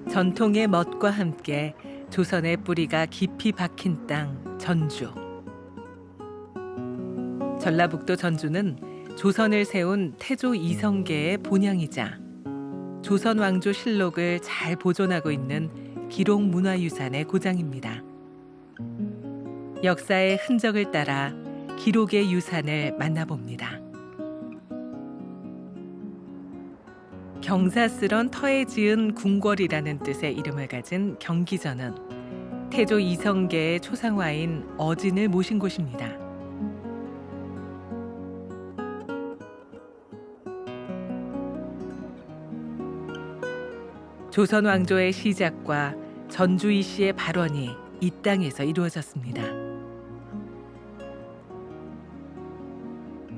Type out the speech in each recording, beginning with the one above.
전통의 멋과 함께 조선의 뿌리가 깊이 박힌 땅 전주. 전라북도 전주는 조선을 세운 태조 이성계의 본향이자 조선 왕조 실록을 잘 보존하고 있는 기록 문화유산의 고장입니다. 역사의 흔적을 따라 기록의 유산을 만나봅니다. 경사스런 터에 지은 궁궐이라는 뜻의 이름을 가진 경기전은 태조 이성계의 초상화인 어진을 모신 곳입니다. 조선 왕조의 시작과 전주이 씨의 발원이 이 땅에서 이루어졌습니다.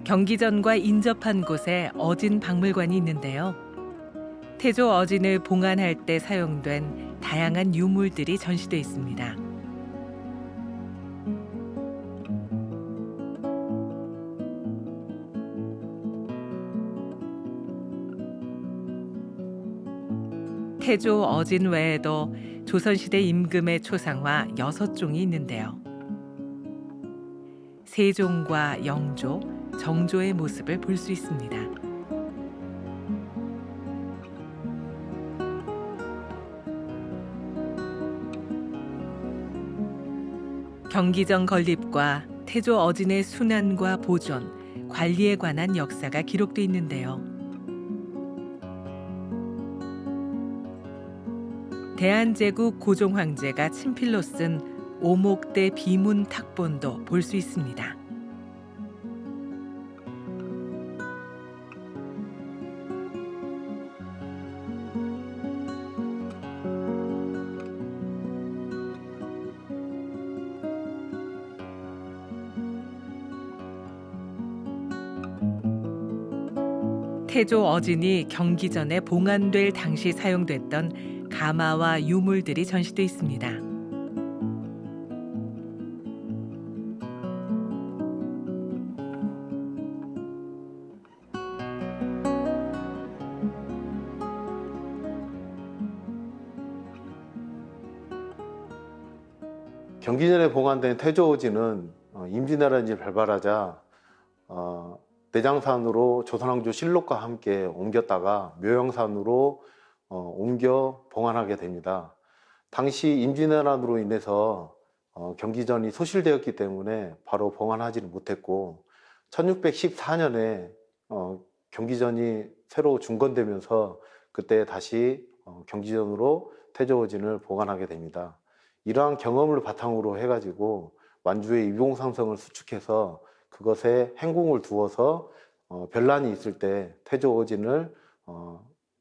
경기전과 인접한 곳에 어진 박물관이 있는데요. 태조 어진을 봉안할 때 사용된 다양한 유물들이 전시돼 있습니다. 태조 어진 외에도 조선시대 임금의 초상화 6종이 있는데요. 세종과 영조, 정조의 모습을 볼 수 있습니다. 경기전 건립과 태조 어진의 순환과 보존, 관리에 관한 역사가 기록돼 있는데요. 대한제국 고종 황제가 친필로 쓴 오목대 비문 탁본도 볼 수 있습니다. 태조 어진이 경기전에 봉안될 당시 사용됐던 가마와 유물들이 전시돼 있습니다. 경기전에 봉안된 태조오지는 임진왜란이 발발하자 내장산으로 조선왕조 실록과 함께 옮겼다가 묘영산으로 옮겨 봉안하게 됩니다. 당시 임진왜란으로 인해서 경기전이 소실되었기 때문에 바로 봉안하지는 못했고 1614년에 경기전이 새로 중건되면서 그때 다시 경기전으로 태조오진을 봉안하게 됩니다. 이러한 경험을 바탕으로 해가지고 완주의 위봉상성을 수축해서 그것에 행궁을 두어서 변란이 있을 때 태조오진을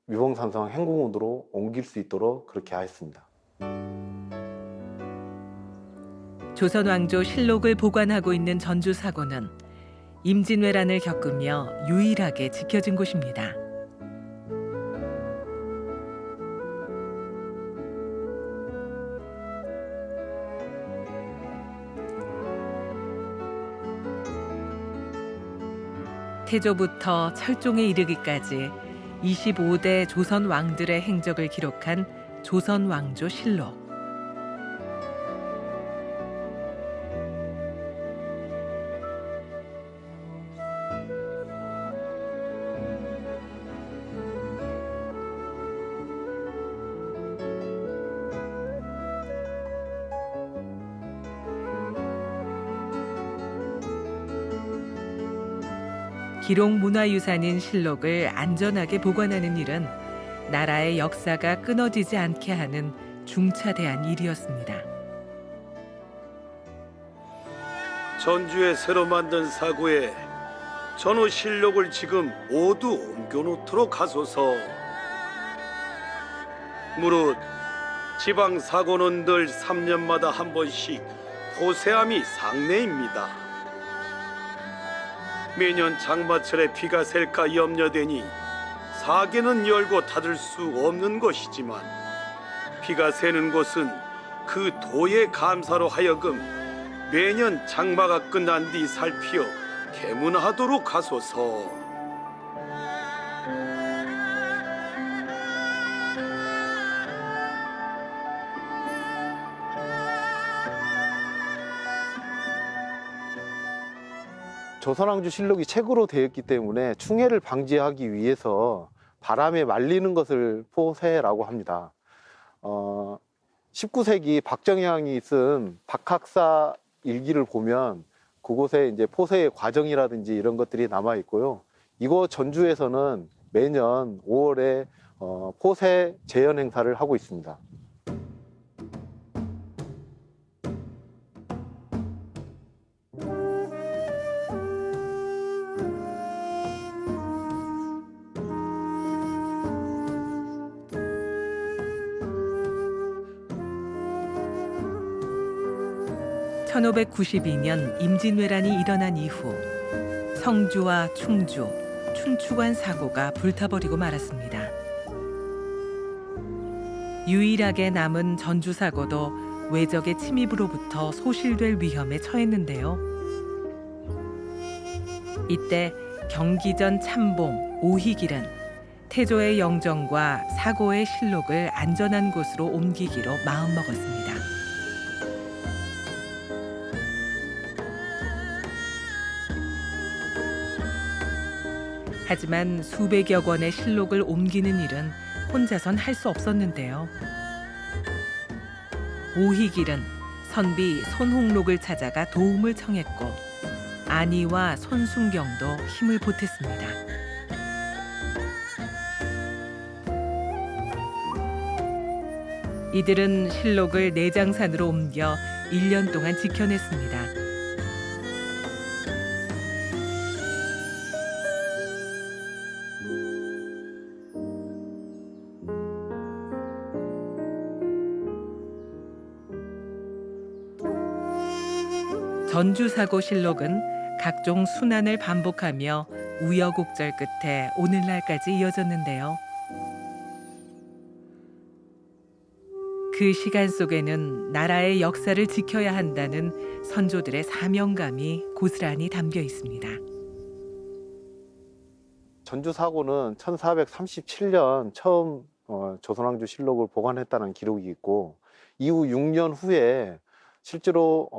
위봉산성 행궁으로 옮길 수 있도록 그렇게 하였습니다. 조선 왕조 실록을 보관하고 있는 전주 사고는 임진왜란을 겪으며 유일하게 지켜진 곳입니다. 태조부터 철종에 이르기까지 25대 조선 왕들의 행적을 기록한 조선 왕조 실록. 기록 문화유산인 실록을 안전하게 보관하는 일은 나라의 역사가 끊어지지 않게 하는 중차대한 일이었습니다. 전주에 새로 만든 사고에 전후 실록을 지금 모두 옮겨놓도록 하소서. 무릇 지방 사고는 늘 3년마다 한 번씩 포세함이 상례입니다. 매년 장마철에 비가 셀까 염려되니 사계는 열고 닫을 수 없는 것이지만 비가 새는 곳은 그 도의 감사로 하여금 매년 장마가 끝난 뒤 살피어 개문하도록 하소서. 조선왕조실록이 책으로 되어 있기 때문에 충해를 방지하기 위해서 바람에 말리는 것을 포세라고 합니다. 19세기 박정향이 쓴 박학사 일기를 보면 그곳에 이제 포세의 과정이라든지 이런 것들이 남아 있고요. 이곳 전주에서는 매년 5월에 포세 재현 행사를 하고 있습니다. (1592년) 임진왜란이 일어난 이후 성주와 충주, 춘추관 사고가 불타버리고 말았습니다. 유일하게 남은 전주 사고도 외적의 침입으로부터 소실될 위험에 처했는데요. 이때 경기전 참봉 오희길은 태조의 영정과 사고의 실록을 안전한 곳으로 옮기기로 마음먹었습니다. 하지만 수백여 권의 실록을 옮기는 일은 혼자선 할 수 없었는데요. 오희길은 선비 손홍록을 찾아가 도움을 청했고 안희와 손순경도 힘을 보탰습니다. 이들은 실록을 내장산으로 옮겨 1년 동안 지켜냈습니다. 전주사고실록은 각종 순환을 반복하며 우여곡절 끝에 오늘날까지 이어졌는데요. 그 시간 속에는 나라의 역사를 지켜야 한다는 선조들의 사명감이 고스란히 담겨 있습니다. 전주사고는 1437년 처음 조선왕조실록을 보관했다는 기록이 있고 이후 6년 후에 실제로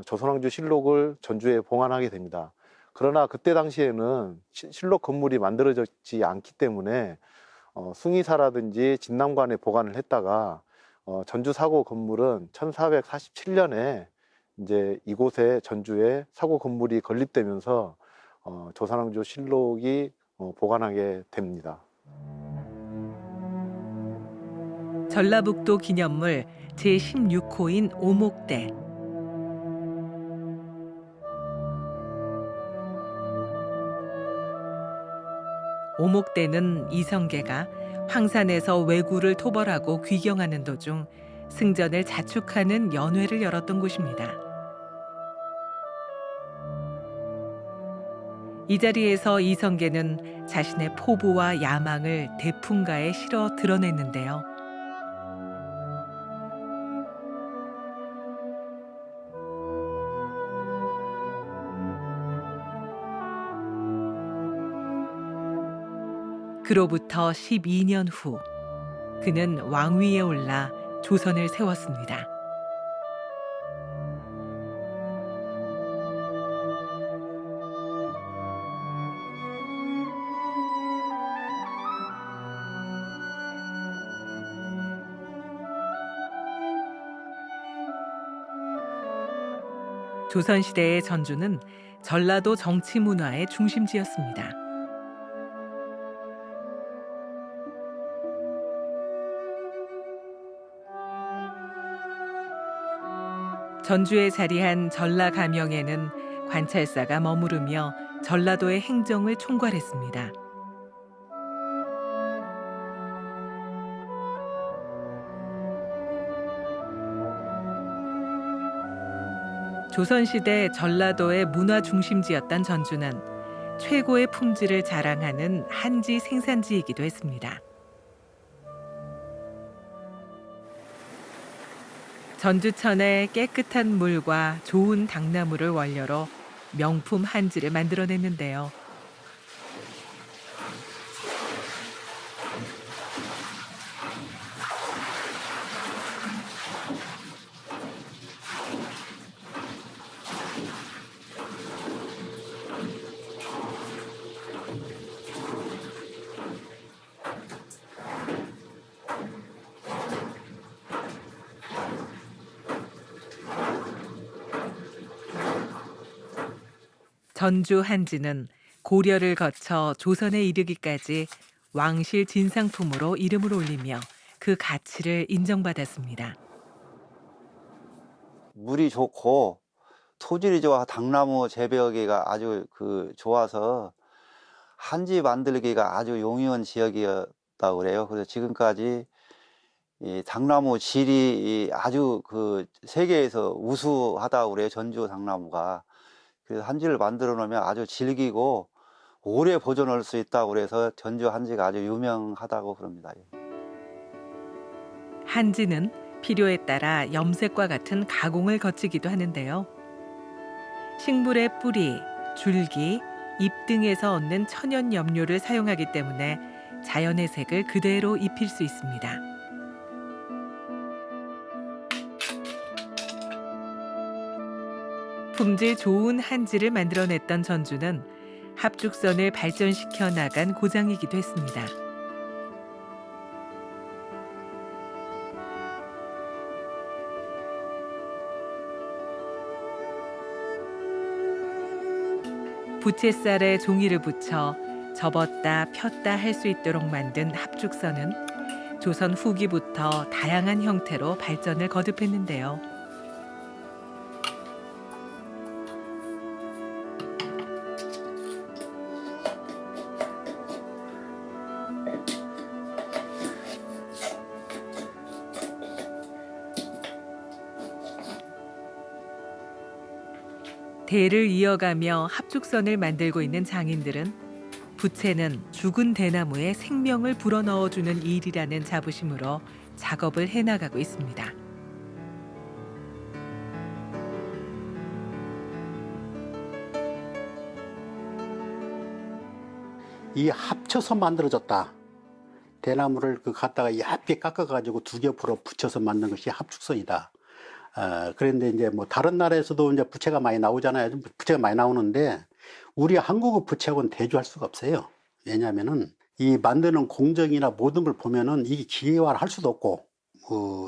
조선왕조실록을 전주에 봉안하게 됩니다. 그러나 그때 당시에는 실록 건물이 만들어지지 않기 때문에 숭의사라든지 진남관에 보관을 했다가 전주사고 건물은 1447년에 이제 이곳에 전주에 사고 건물이 건립되면서 조선왕조실록이 보관하게 됩니다. 전라북도 기념물 제16호인 오목대. 오목대는 이성계가 황산에서 왜구를 토벌하고 귀경하는 도중 승전을 자축하는 연회를 열었던 곳입니다. 이 자리에서 이성계는 자신의 포부와 야망을 대풍가에 실어 드러냈는데요. 그로부터 12년 후 그는 왕위에 올라 조선을 세웠습니다. 조선시대의 전주는 전라도 정치 문화의 중심지였습니다. 전주에 자리한 전라가명에는 관찰사가 머무르며 전라도의 행정을 총괄했습니다. 조선시대 전라도의 문화 중심지였던 전주는 최고의 품질을 자랑하는 한지 생산지이기도 했습니다. 전주천의 깨끗한 물과 좋은 당나무를 원료로 명품 한지를 만들어냈는데요. 전주 한지는 고려를 거쳐 조선에 이르기까지 왕실 진상품으로 이름을 올리며 그 가치를 인정받았습니다. 물이 좋고 토질이 좋아 당나무 재배하기가 아주 좋아서 한지 만들기가 아주 용이한 지역이었다고 그래요. 그래서 지금까지 이 당나무 질이 아주 세계에서 우수하다고 그래요. 전주 당나무가. 그래서 한지를 만들어 놓으면 아주 질기고 오래 보존할 수 있다고 그래서 전주 한지가 아주 유명하다고 그럽니다. 한지는 필요에 따라 염색과 같은 가공을 거치기도 하는데요. 식물의 뿌리, 줄기, 잎 등에서 얻는 천연 염료를 사용하기 때문에 자연의 색을 그대로 입힐 수 있습니다. 품질 좋은 한지를 만들어냈던 전주는 합죽선을 발전시켜 나간 고장이기도 했습니다. 부채살에 종이를 붙여 접었다 폈다 할 수 있도록 만든 합죽선은 조선 후기부터 다양한 형태로 발전을 거듭했는데요. 대를 이어가며 합죽선을 만들고 있는 장인들은 부채는 죽은 대나무에 생명을 불어넣어주는 일이라는 자부심으로 작업을 해나가고 있습니다. 이 합쳐서 만들어졌다. 대나무를 갖다가 얇게 깎아가지고 두 겹으로 붙여서 만든 것이 합죽선이다. 그런데 이제 뭐 다른 나라에서도 이제 부채가 많이 나오잖아요. 부채가 많이 나오는데 우리 한국의 부채하고는 대조할 수가 없어요. 왜냐하면은 이 만드는 공정이나 모든 걸 보면은 이게 기계화를 할 수도 없고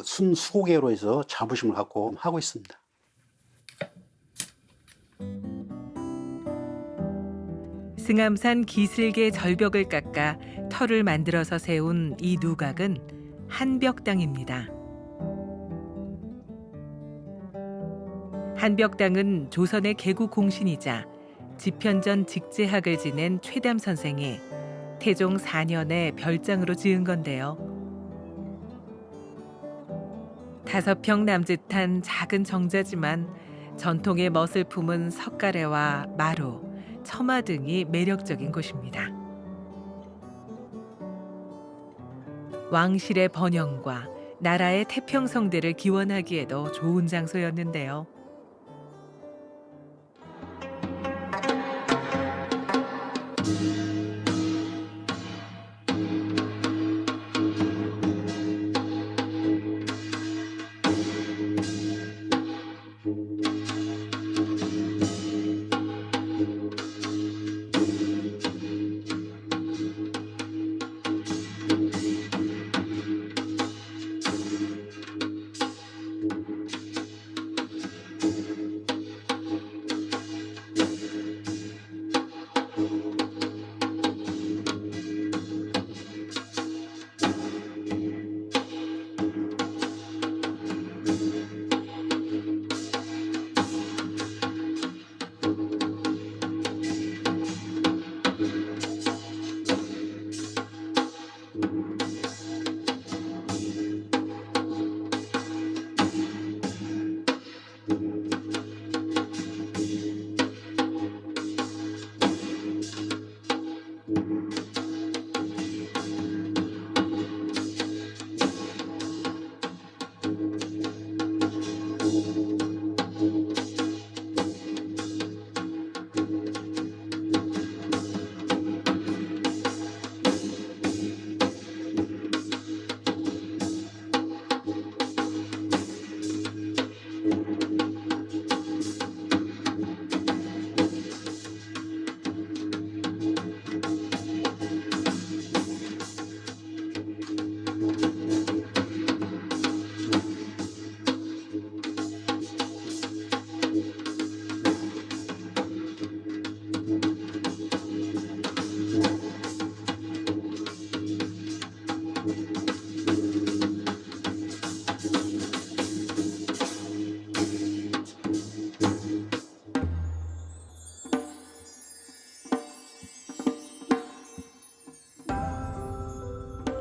순수고계로 해서 자부심을 갖고 하고 있습니다. 승암산 기슭의 절벽을 깎아 터를 만들어서 세운 이 누각은 한벽당입니다. 한벽당은 조선의 개국 공신이자 집현전 직제학을 지낸 최담 선생이 태종 4년에 별장으로 지은 건데요. 5평 남짓한 작은 정자지만 전통의 멋을 품은 석가래와 마루, 처마 등이 매력적인 곳입니다. 왕실의 번영과 나라의 태평성대를 기원하기에도 좋은 장소였는데요.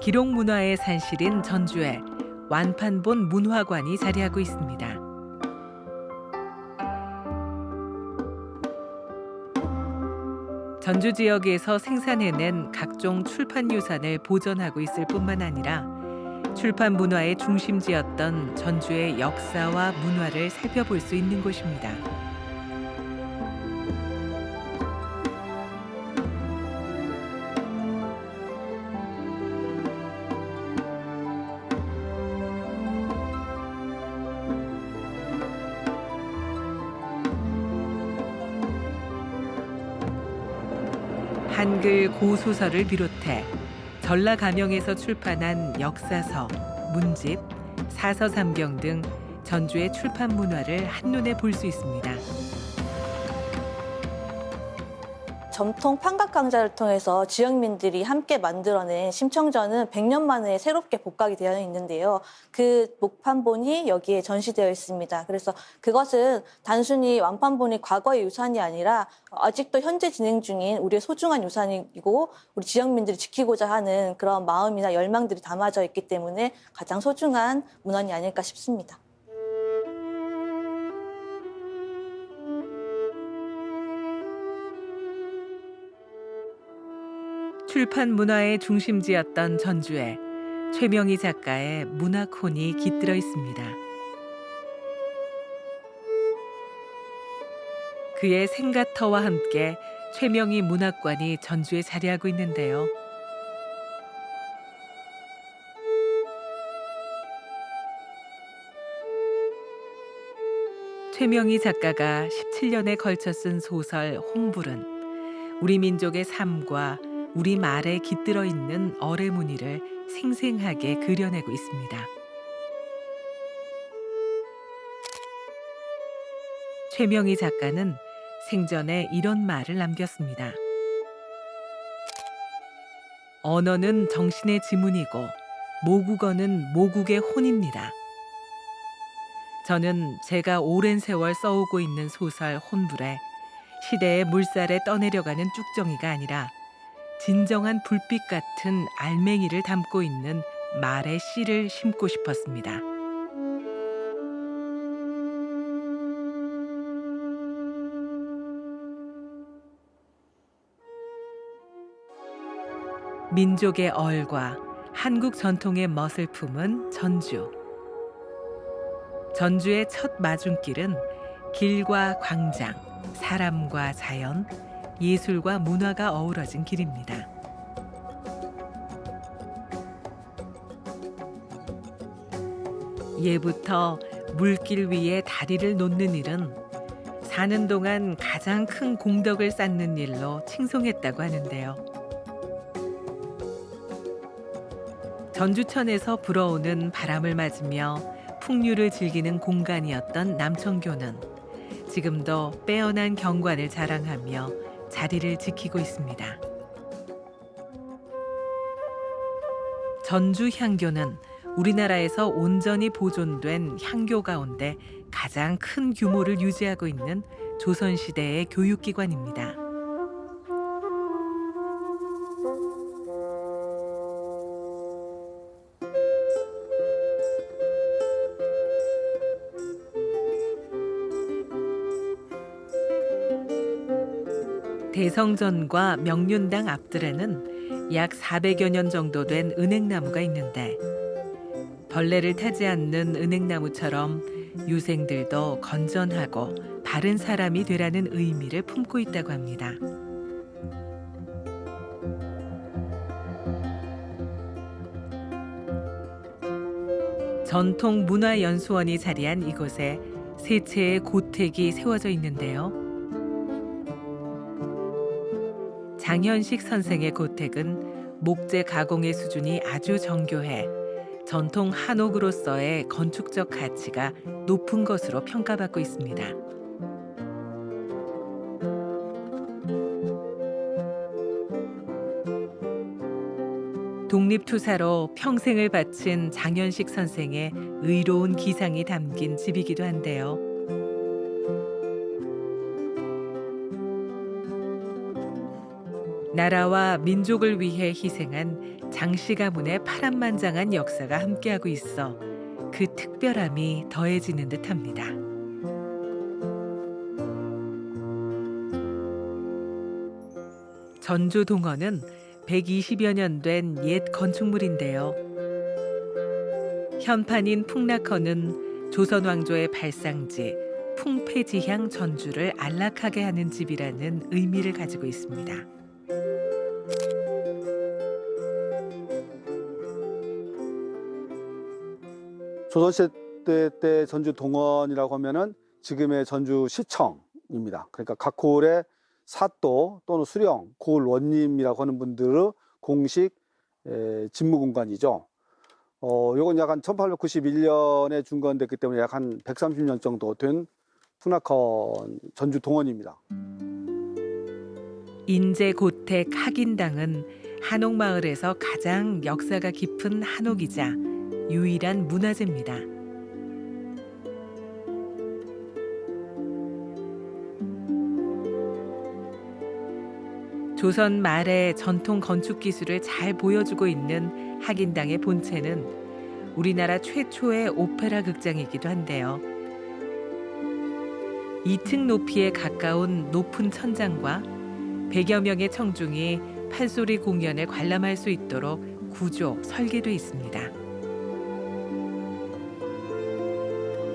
기록 문화의 산실인 전주에 완판본 문화관이 자리하고 있습니다. 전주 지역에서 생산해낸 각종 출판 유산을 보존하고 있을 뿐만 아니라 출판 문화의 중심지였던 전주의 역사와 문화를 살펴볼 수 있는 곳입니다. 한글 고소설을 비롯해 전라감영에서 출판한 역사서, 문집, 사서삼경 등 전주의 출판 문화를 한눈에 볼 수 있습니다. 전통 판각 강좌를 통해서 지역민들이 함께 만들어낸 심청전은 100년 만에 새롭게 복각이 되어 있는데요. 그 목판본이 여기에 전시되어 있습니다. 그래서 그것은 단순히 완판본이 과거의 유산이 아니라 아직도 현재 진행 중인 우리의 소중한 유산이고 우리 지역민들이 지키고자 하는 그런 마음이나 열망들이 담아져 있기 때문에 가장 소중한 문헌이 아닐까 싶습니다. 출판 문화의 중심지였던 전주에 최명희 작가의 문학혼이 깃들어 있습니다. 그의 생가터와 함께 최명희 문학관이 전주에 자리하고 있는데요. 최명희 작가가 17년에 걸쳐 쓴 소설 홍불은 우리 민족의 삶과 우리 말에 깃들어 있는 어뢰 무늬를 생생하게 그려내고 있습니다. 최명희 작가는 생전에 이런 말을 남겼습니다. 언어는 정신의 지문이고 모국어는 모국의 혼입니다. 저는 제가 오랜 세월 써오고 있는 소설 혼불에 시대의 물살에 떠내려가는 쭉정이가 아니라 진정한 불빛 같은 알맹이를 담고 있는 말의 씨를 심고 싶었습니다. 민족의 얼과 한국 전통의 멋을 품은 전주. 전주의 첫 마중길은 길과 광장, 사람과 자연, 예술과 문화가 어우러진 길입니다. 예부터 물길 위에 다리를 놓는 일은 사는 동안 가장 큰 공덕을 쌓는 일로 칭송했다고 하는데요. 전주천에서 불어오는 바람을 맞으며 풍류를 즐기는 공간이었던 남천교는 지금도 빼어난 경관을 자랑하며 자리를 지키고 있습니다. 전주 향교는 우리나라에서 온전히 보존된 향교 가운데 가장 큰 규모를 유지하고 있는 조선시대의 교육기관입니다. 대성전과 명륜당 앞들에는 약 400여 년 정도 된 은행나무가 있는데 벌레를 타지 않는 은행나무처럼 유생들도 건전하고 바른 사람이 되라는 의미를 품고 있다고 합니다. 전통문화연수원이 자리한 이곳에 세 채의 고택이 세워져 있는데요. 장현식 선생의 고택은 목재 가공의 수준이 아주 정교해 전통 한옥으로서의 건축적 가치가 높은 것으로 평가받고 있습니다. 독립투사로 평생을 바친 장현식 선생의 의로운 기상이 담긴 집이기도 한데요. 나라와 민족을 위해 희생한 장씨 가문의 파란만장한 역사가 함께하고 있어 그 특별함이 더해지는 듯합니다. 전주 동원은 120여 년 된 옛 건축물인데요. 현판인 풍락헌은 조선 왕조의 발상지 풍패지향 전주를 안락하게 하는 집이라는 의미를 가지고 있습니다. 조선시대 때 전주 동원이라고 하면은 지금의 전주시청입니다. 그러니까 각호울의 사또 또는 수령, 고을 원님이라고 하는 분들의 공식 직무 공간이죠. 요건 약 한 1891년에 준건됐기 때문에 약 한 130년 정도 된 풍락헌 전주 동원입니다. 인제 고택 학인당은 한옥마을에서 가장 역사가 깊은 한옥이자 유일한 문화재입니다. 조선 말의 전통 건축 기술을 잘 보여주고 있는 학인당의 본체는 우리나라 최초의 오페라 극장이기도 한데요. 2층 높이에 가까운 높은 천장과 100여 명의 청중이 판소리 공연을 관람할 수 있도록 구조, 설계돼 있습니다.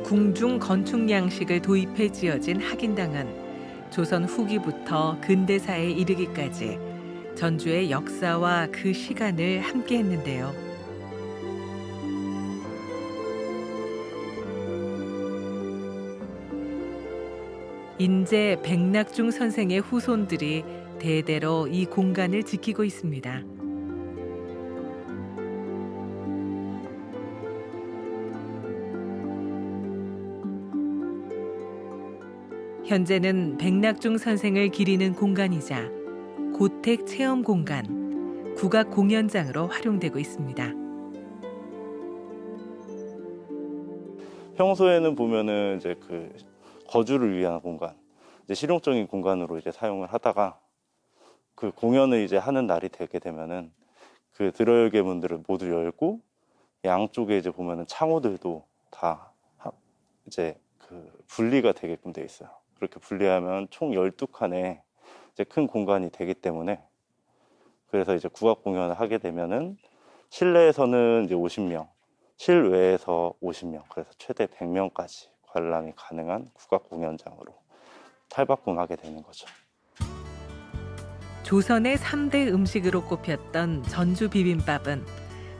궁중 건축 양식을 도입해 지어진 학인당은 조선 후기부터 근대사에 이르기까지 전주의 역사와 그 시간을 함께 했는데요. 인제 백낙중 선생의 후손들이 대대로 이 공간을 지키고 있습니다. 현재는 백낙중 선생을 기리는 공간이자 고택 체험 공간, 국악 공연장으로 활용되고 있습니다. 평소에는 보면은 이제 그 거주를 위한 공간, 이제 실용적인 공간으로 이제 사용을 하다가 그 공연을 이제 하는 날이 되게 되면은 그 들어열개 문들을 모두 열고 양쪽에 이제 보면은 창호들도 다 이제 그 분리가 되게끔 돼 있어요. 그렇게 분리하면 총 12칸의 이제 큰 공간이 되기 때문에 그래서 이제 국악 공연을 하게 되면은 실내에서는 이제 50명, 실외에서 50명, 그래서 최대 100명까지 관람이 가능한 국악 공연장으로 탈바꿈하게 되는 거죠. 조선의 3대 음식으로 꼽혔던 전주 비빔밥은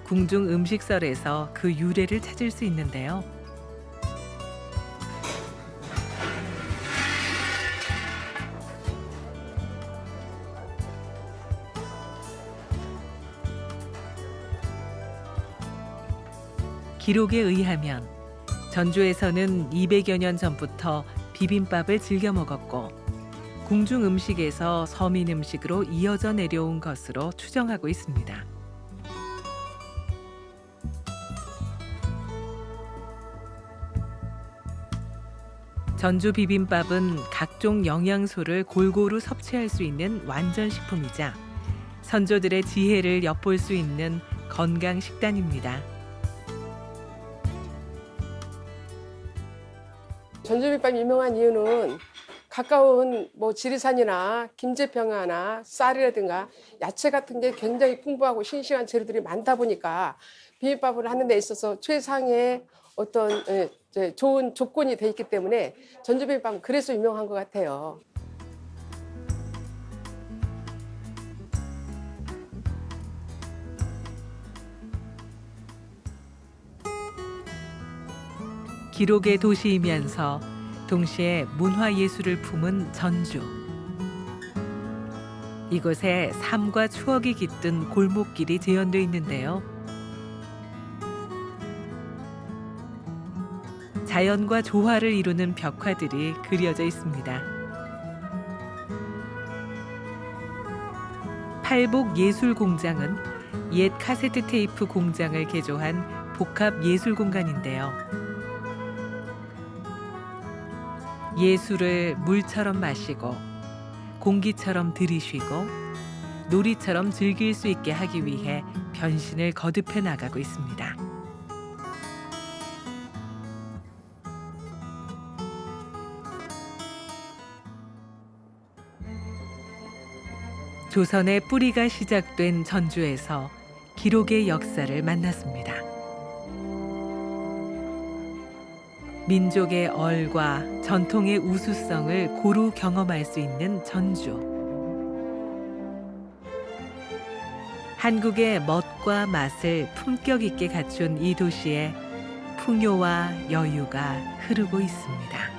궁중 음식설에서 그 유래를 찾을 수 있는데요. 기록에 의하면 전주에서는 200여 년 전부터 비빔밥을 즐겨 먹었고 궁중 음식에서 서민 음식으로 이어져 내려온 것으로 추정하고 있습니다. 전주 비빔밥은 각종 영양소를 골고루 섭취할 수 있는 완전 식품이자 선조들의 지혜를 엿볼 수 있는 건강 식단입니다. 전주비빔밥이 유명한 이유는 가까운 뭐 지리산이나 김제평야나 쌀이라든가 야채 같은 게 굉장히 풍부하고 싱싱한 재료들이 많다 보니까 비빔밥을 하는 데 있어서 최상의 어떤 좋은 조건이 돼 있기 때문에 전주비빔밥은 그래서 유명한 것 같아요. 기록의 도시이면서 동시에 문화예술을 품은 전주. 이곳에 삶과 추억이 깃든 골목길이 재현돼 있는데요. 자연과 조화를 이루는 벽화들이 그려져 있습니다. 팔복예술공장은 옛 카세트 테이프 공장을 개조한 복합 예술 공간인데요. 예술을 물처럼 마시고 공기처럼 들이쉬고 놀이처럼 즐길 수 있게 하기 위해 변신을 거듭해 나가고 있습니다. 조선의 뿌리가 시작된 전주에서 기록의 역사를 만났습니다. 민족의 얼과 전통의 우수성을 고루 경험할 수 있는 전주. 한국의 멋과 맛을 품격 있게 갖춘 이 도시에 풍요와 여유가 흐르고 있습니다.